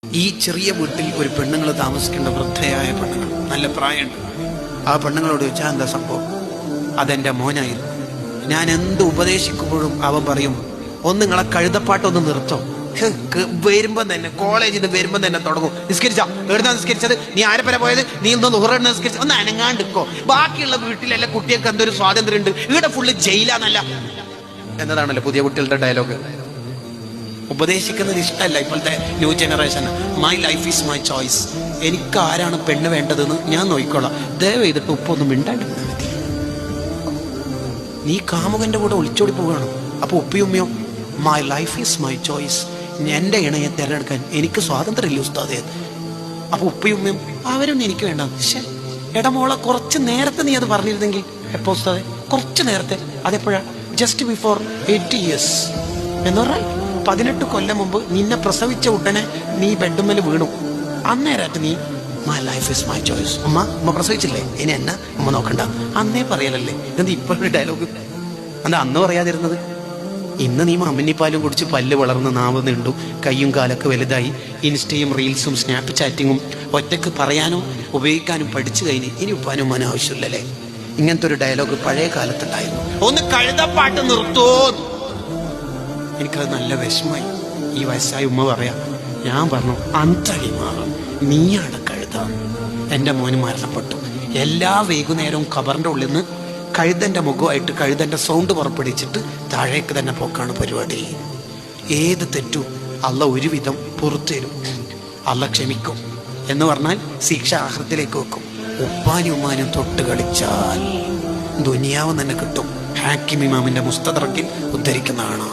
ഈ ചെറിയ വീട്ടിൽ ഒരു പെണ്ണുങ്ങൾ താമസിക്കേണ്ട വൃദ്ധയായ പെണ്ണുങ്ങൾ, നല്ല പ്രായമുണ്ട്. ആ പെണ്ണുങ്ങളോട് ചോദിച്ചാൽ എന്താ സംഭവം? അതെൻ്റെ മോനായിരുന്നു. ഞാൻ എന്ത് ഉപദേശിക്കുമ്പോഴും അവൻ പറയും, ഒന്ന് നിങ്ങളെ കഴുതപ്പാട്ടൊന്ന് നിർത്തോ. വരുമ്പം തന്നെ കോളേജിൽ നിന്ന് വരുമ്പം തന്നെ തുടങ്ങും, നിസ്കരിച്ചാ എഴുതാ നിസ്കരിച്ചത്, നീ ആരെപ്പര പോയത്, നീ ഒന്ന് ഉറന്ന് നിസ്കരിച്ച, ഒന്ന് അനങ്ങാണ്ടിക്കോ. ബാക്കിയുള്ള വീട്ടിലെല്ലാം കുട്ടികൾക്ക് എന്തൊരു സ്വാതന്ത്ര്യം ഉണ്ട്, ഇവിടെ ഫുള്ള് ജയിലാന്നല്ല എന്നതാണല്ലോ പുതിയ കുട്ടികളുടെ ഡയലോഗ്. ഉപദേശിക്കുന്നത് ഇഷ്ടമല്ല ഇപ്പോഴത്തെ new generation. My life is my choice. എനിക്ക് ആരാണ് പെണ്ണ് വേണ്ടതെന്ന് ഞാൻ നോക്കിക്കോളാം. ദയവ് ചെയ്തിട്ട് ഉപ്പൊന്നും മിണ്ടാണ്ടിരുന്നാൽ മതി. നീ കാമുകന്റെ കൂടെ ഒളിച്ചോടി പോവുകയാണ്. അപ്പൊ ഉപ്പിയുമ്മയോ? My life is my choice. എൻ്റെ ഇണയെ തിരഞ്ഞെടുക്കാൻ എനിക്ക് സ്വാതന്ത്ര്യമില്ല ഉസ്താദേ. അപ്പൊ ഉപ്പിയുമ്മയും അവരും എനിക്ക് വേണ്ട. പക്ഷെ എടമോളെ കുറച്ച് നേരത്തെ നീ അത് പറഞ്ഞിരുന്നെങ്കിൽ. എപ്പോ ഉസ്താദേ? കുറച്ച് നേരത്തെ. അതെപ്പോഴാ? ജസ്റ്റ് ബിഫോർ 80 years എന്ന് പറഞ്ഞാൽ 18 കൊല്ലം മുമ്പ് നിന്നെ പ്രസവിച്ച ഉടനെ നീ ബെഡുമ്മൽ വീണു. അന്നേരായിട്ട് നീ my life is my choice. ഉമ്മ പ്രസവിച്ചില്ലേ, ഇനി എന്നെ ഉമ്മ നോക്കണ്ട, അന്നേ പറയലല്ലേ. ഇതെന്താ ഇപ്പോഴൊരു ഡയലോഗ്? എന്താ അന്ന് പറയാതിരുന്നത്? ഇന്ന് നീ മമ്മിനിപ്പാലും കുടിച്ച് പല്ല് വളർന്ന് നാവ് നീണ്ടു, കയ്യും കാലൊക്കെ വലുതായി, ഇൻസ്റ്റയും റീൽസും സ്നാപ്പ് ചാറ്റിങ്ങും ഒറ്റക്ക് പറയാനോ ഉപയോഗിക്കാനും പഠിച്ചു കഴിഞ്ഞ് ഇനി ഉപ്പാനും ഉമ്മാനും ആവശ്യമില്ലല്ലേ. ഇങ്ങനത്തെ ഒരു ഡയലോഗ് പഴയ കാലത്തുണ്ടായിരുന്നു. ഒന്ന് കഴുതപ്പാട്ട് നിർത്തോ. എനിക്കത് നല്ല വിഷമായി. ഈ വയസ്സായ ഉമ്മ പറയാ. ഞാൻ പറഞ്ഞു, അന്തളി മാറും, നീയാണ് കഴുത. എൻ്റെ മോന് മരണപ്പെട്ടു. എല്ലാ വൈകുന്നേരവും ഖബറിൻ്റെ ഉള്ളിൽ നിന്ന് കഴുതൻ്റെ മുഖമായിട്ട് കഴുതൻ്റെ സൗണ്ട് പുറപ്പെടുവിച്ചിട്ട് താഴേക്ക് തന്നെ പോക്കാണ് പരിപാടി. ഏത് തെറ്റും അള്ള ഒരുവിധം പുറത്തുതരും, അള്ള ക്ഷമിക്കും. എന്ന് പറഞ്ഞാൽ ശിക്ഷ ആഹൃത്തിലേക്ക് വെക്കും. ഉപ്പാനും ഉമ്മാനും തൊട്ട് കളിച്ചാൽ ദുനിയാവ് തന്നെ കിട്ടും. ഹാക്കിം ഇമാമിന്റെ മുസ്തദറക്കിൽ ഉദ്ധരിക്കുന്നതാണ്.